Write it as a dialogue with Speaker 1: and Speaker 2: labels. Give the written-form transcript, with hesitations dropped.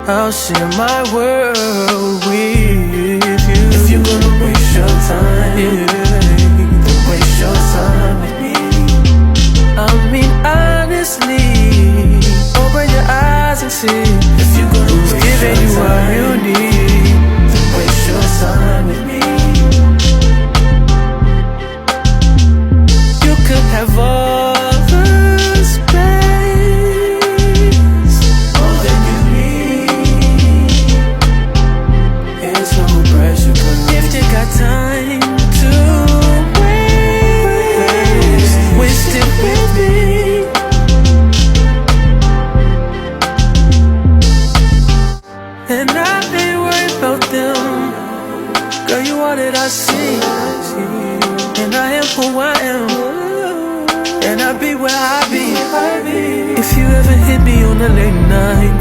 Speaker 1: I'll share my world with you.
Speaker 2: If you're gonna waste your time, then waste your time with me.
Speaker 1: I mean honestly, open your eyes and see.
Speaker 2: If you're gonna waste
Speaker 1: Giving
Speaker 2: your
Speaker 1: you what
Speaker 2: time,
Speaker 1: you need,
Speaker 2: then waste your time with me.
Speaker 1: you could have all the space,
Speaker 2: All that you need is no pressure, 'cause
Speaker 1: if you got time to waste it with me. And I ain't worried about them. Girl, you all that I see. And I am who I am. And I be where I be. If you ever hit me on a late night,